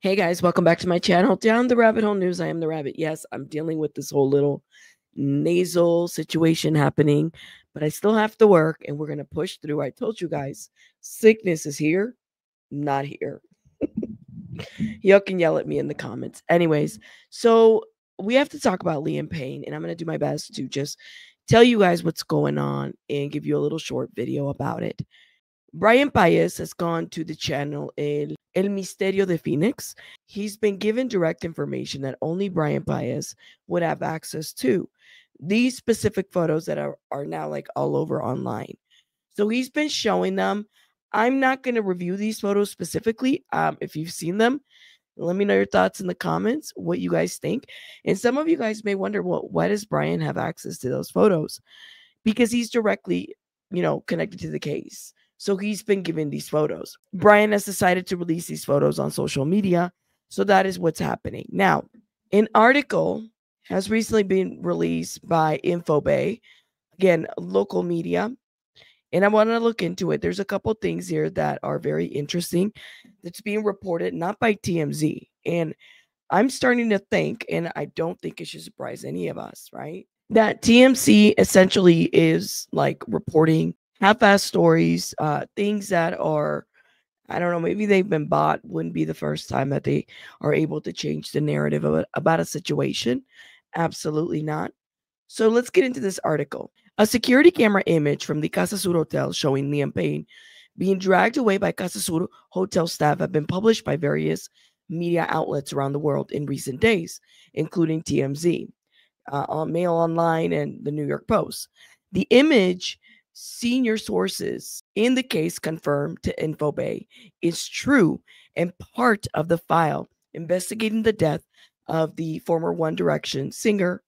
Hey guys, welcome back to my channel. Down the rabbit hole news. I am the rabbit. Yes, I'm dealing with this whole little nasal situation happening, but I still have to work and we're going to push through. I told you guys, sickness is here, not here. Y'all can yell at me in the comments. Anyways, so we have to talk about Liam Payne, and I'm going to do my best to just tell you guys what's going on and give you a little short video about it. Brian Paez has gone to the channel El Misterio de Phoenix. He's been given direct information that only Brian Paez would have access to. These specific photos that are now like all over online. So he's been showing them. I'm not going to review these photos specifically. If you've seen them, let me know your thoughts in the comments, what you guys think. And some of you guys may wonder, well, why does Brian have access to those photos? Because he's directly, connected to the case. So he's been given these photos. Brian has decided to release these photos on social media. So that is what's happening. Now, an article has recently been released by Infobae, again, local media. And I want to look into it. There's a couple things here that are very interesting that's being reported, not by TMZ. And I'm starting to think, and I don't think it should surprise any of us, right? That TMZ essentially is like reporting half-ass stories, things that are, I don't know, maybe they've been bought. Wouldn't be the first time that they are able to change the narrative about a situation. Absolutely not. So let's get into this article. A security camera image from the CasaSur hotel showing Liam Payne being dragged away by CasaSur hotel staff have been published by various media outlets around the world in recent days, including TMZ, Mail Online, and the New York Post. The image, senior sources in the case confirmed to Infobae, is true and part of the file investigating the death of the former One Direction singer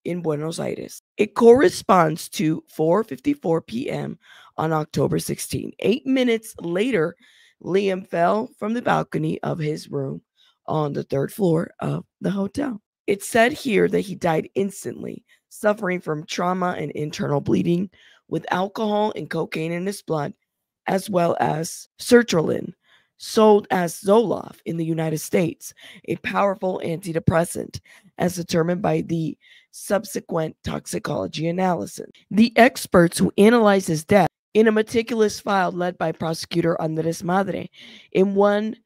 in Buenos Aires. It corresponds to 4:54 p.m. on October 16. 8 minutes later, Liam fell from the balcony of his room on the third floor of the hotel. It said here that he died instantly, suffering from trauma and internal bleeding, with alcohol and cocaine in his blood, as well as sertraline, sold as Zoloft in the United States, a powerful antidepressant, as determined by the subsequent toxicology analysis. The experts who analyzed his death in a meticulous file led by prosecutor Andres Madre in one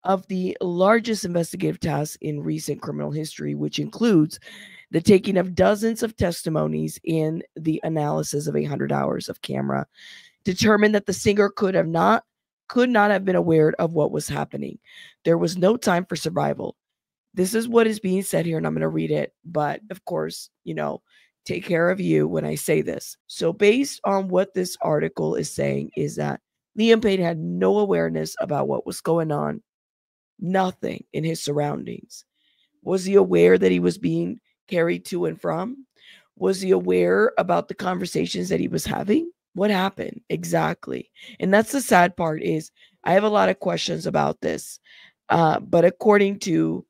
of the largest investigative tasks in recent criminal history, which includes the taking of dozens of testimonies in the analysis of 800 hours of camera, determined that the singer could not have been aware of what was happening. There was no time for survival. This is what is being said here, and I'm going to read it. But of course, take care of you when I say this. So based on what this article is saying is that Liam Payne had no awareness about what was going on, nothing in his surroundings. Was he aware that he was being carried to and from? Was he aware about the conversations that he was having? What happened exactly? And that's the sad part is I have a lot of questions about this. But according to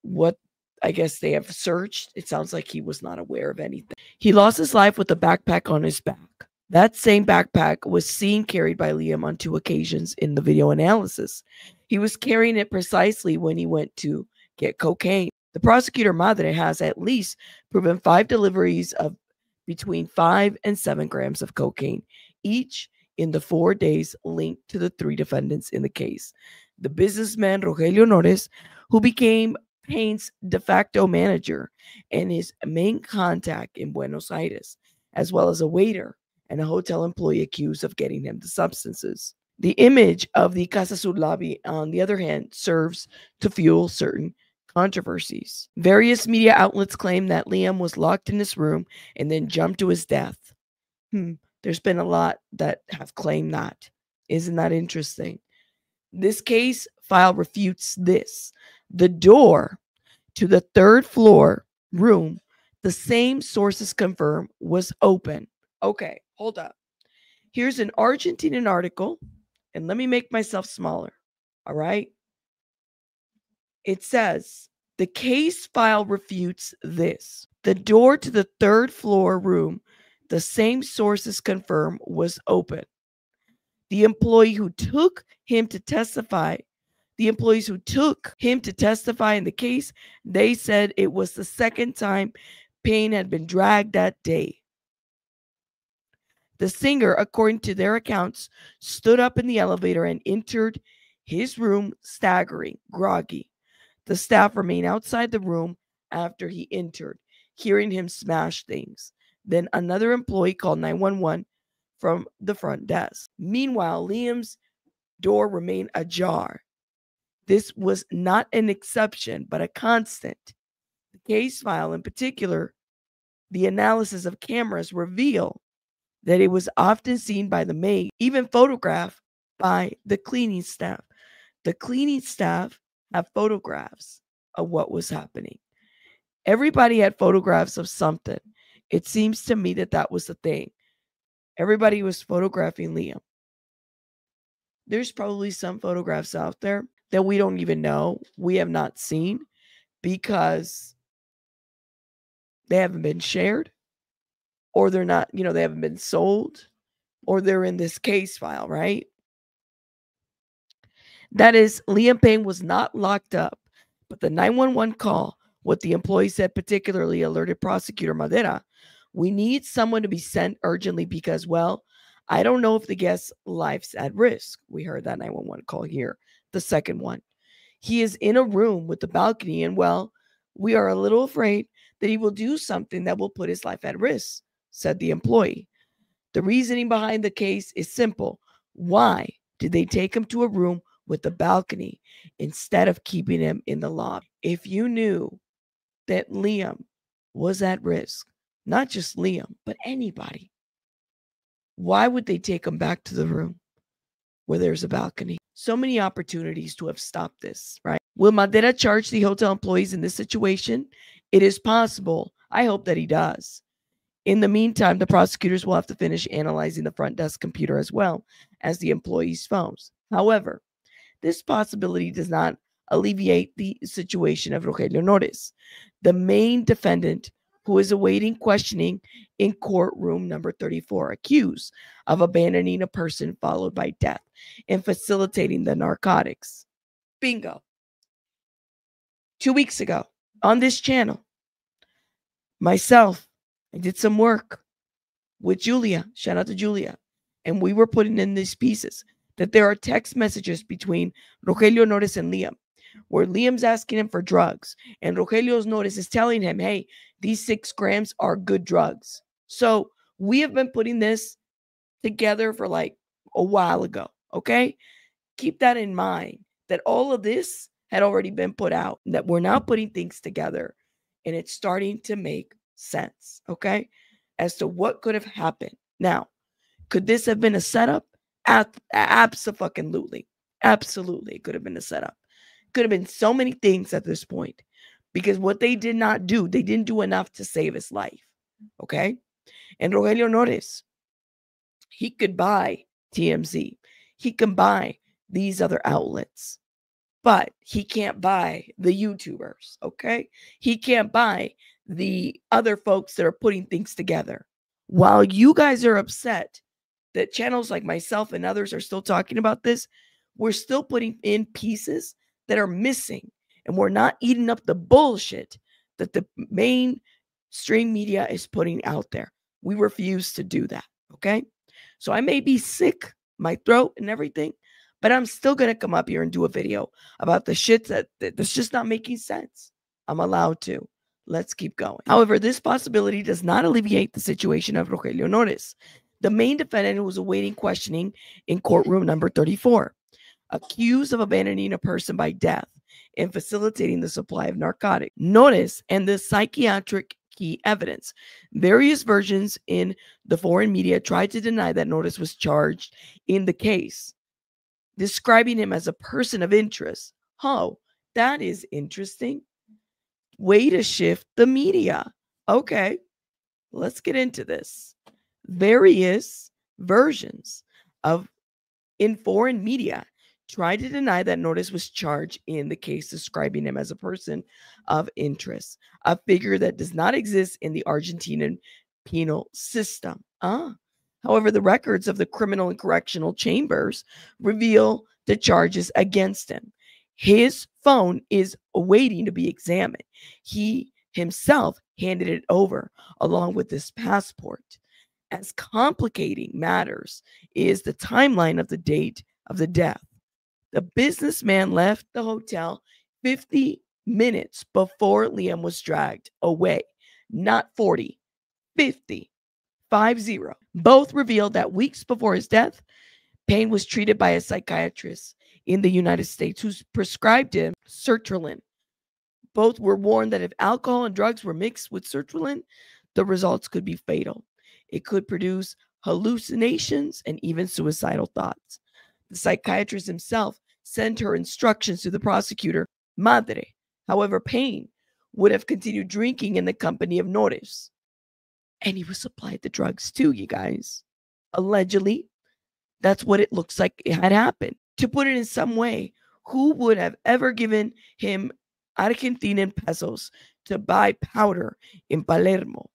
what I guess they have searched, it sounds like he was not aware of anything. He lost his life with a backpack on his back. That same backpack was seen carried by Liam on 2 occasions in the video analysis. He was carrying it precisely when he went to get cocaine. The prosecutor Madre has at least proven 5 deliveries of between 5 and 7 grams of cocaine, each in the 4 days linked to the 3 defendants in the case. The businessman Rogelio Nores, who became Payne's de facto manager and his main contact in Buenos Aires, as well as a waiter and a hotel employee accused of getting him the substances. The image of the CasaSur lobby, on the other hand, serves to fuel certain controversies. Various media outlets claim that Liam was locked in his room and then jumped to his death. There's been a lot that have claimed that. Isn't that interesting? This case file refutes this. The door to the 3rd floor room, the same sources confirm, was open. Okay, hold up. Here's an Argentinian article, and let me make myself smaller. All right. It says the case file refutes this. The door to the 3rd floor room, the same sources confirm, was open. The employee who took him to testify The employees who took him to testify in the case, they said it was the second time Payne had been dragged that day. The singer, according to their accounts, stood up in the elevator and entered his room staggering, groggy. The staff remained outside the room after he entered, hearing him smash things. Then another employee called 911 from the front desk. Meanwhile, Liam's door remained ajar. This was not an exception, but a constant. The case file, in particular, the analysis of cameras reveal that it was often seen by the maid, even photographed by the cleaning staff. The cleaning staff have photographs of what was happening. Everybody had photographs of something. It seems to me that that was the thing. Everybody was photographing Liam. There's probably some photographs out there that we don't even know, we have not seen, because they haven't been shared, or they're not, they haven't been sold, or they're in this case file, right? That is, Liam Payne was not locked up, but the 911 call, what the employee said, particularly alerted prosecutor Madera, we need someone to be sent urgently because, well, I don't know if the guest's life's at risk. We heard that 911 call here, the second one. He is in a room with the balcony, and, well, we are a little afraid that he will do something that will put his life at risk, said the employee. The reasoning behind the case is simple. Why did they take him to a room with the balcony instead of keeping him in the lobby? If you knew that Liam was at risk, not just Liam, but anybody, why would they take him back to the room where there's a balcony? So many opportunities to have stopped this, right? Will Madera charge the hotel employees in this situation? It is possible. I hope that he does. In the meantime, the prosecutors will have to finish analyzing the front desk computer as well as the employees' phones. However, this possibility does not alleviate the situation of Rogelio Nores, the main defendant who is awaiting questioning in courtroom number 34, accused of abandoning a person followed by death and facilitating the narcotics. Bingo. 2 weeks ago on this channel, myself, I did some work with Julia. Shout out to Julia. And we were putting in these pieces that there are text messages between Rogelio Nores and Liam, where Liam's asking him for drugs, and Rogelio Nores is telling him, hey, these 6 grams are good drugs. So we have been putting this together for like a while ago, okay? Keep that in mind, that all of this had already been put out, and that we're now putting things together, and it's starting to make sense, okay, as to what could have happened. Now, could this have been a setup? Absolutely. Absolutely, it could have been a setup. Could have been so many things at this point, because what they did not do, they didn't do enough to save his life, okay? And Rogelio Nores, he could buy TMZ. He can buy these other outlets, but he can't buy the YouTubers, okay? He can't buy the other folks that are putting things together. While you guys are upset that channels like myself and others are still talking about this, we're still putting in pieces that are missing, and we're not eating up the bullshit that the mainstream media is putting out there. We refuse to do that, okay? So I may be sick, my throat and everything, but I'm still going to come up here and do a video about the shit that's just not making sense. I'm allowed to. Let's keep going. However, this possibility does not alleviate the situation of Rogelio Nores, the main defendant who was awaiting questioning in courtroom number 34, accused of abandoning a person by death and facilitating the supply of narcotics. Nores and the psychiatric key evidence. Various versions in the foreign media tried to deny that Nores was charged in the case, describing him as a person of interest. Oh, that is interesting. Way to shift the media. Okay, let's get into this. Various versions of in foreign media tried to deny that Nores was charged in the case, describing him as a person of interest, a figure that does not exist in the Argentinian penal system. However, the records of the criminal and correctional chambers reveal the charges against him. His phone is awaiting to be examined. He himself handed it over along with his passport. As complicating matters is the timeline of the date of the death. The businessman left the hotel 50 minutes before Liam was dragged away. Not 40, 50, 50. Both revealed that weeks before his death, Payne was treated by a psychiatrist in the United States who prescribed him sertraline. Both were warned that if alcohol and drugs were mixed with sertraline, the results could be fatal. It could produce hallucinations and even suicidal thoughts. The psychiatrist himself sent her instructions to the prosecutor, Madre. However, Payne would have continued drinking in the company of Nores. And he was supplied the drugs too, you guys. Allegedly, that's what it looks like it had happened. To put it in some way, who would have ever given him Argentinian pesos to buy powder in Palermo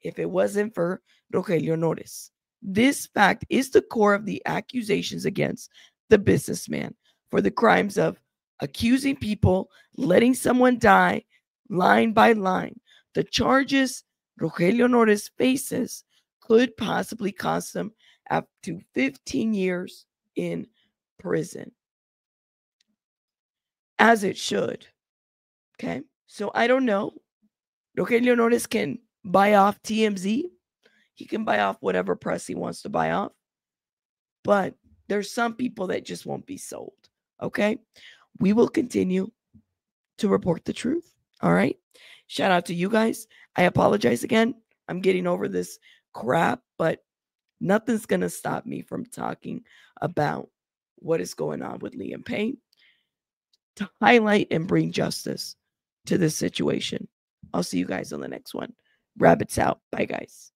if it wasn't for Rogelio Nores? This fact is the core of the accusations against the businessman for the crimes of accusing people, letting someone die, line by line. The charges Rogelio Nores faces could possibly cost him up to 15 years in prison. As it should. Okay? So I don't know. Rogelio Nores can buy off TMZ. He can buy off whatever press he wants to buy off. But there's some people that just won't be sold. Okay? We will continue to report the truth. All right? Shout out to you guys. I apologize again. I'm getting over this crap, but nothing's going to stop me from talking about what is going on with Liam Payne to highlight and bring justice to this situation. I'll see you guys on the next one. Rabbits out. Bye, guys.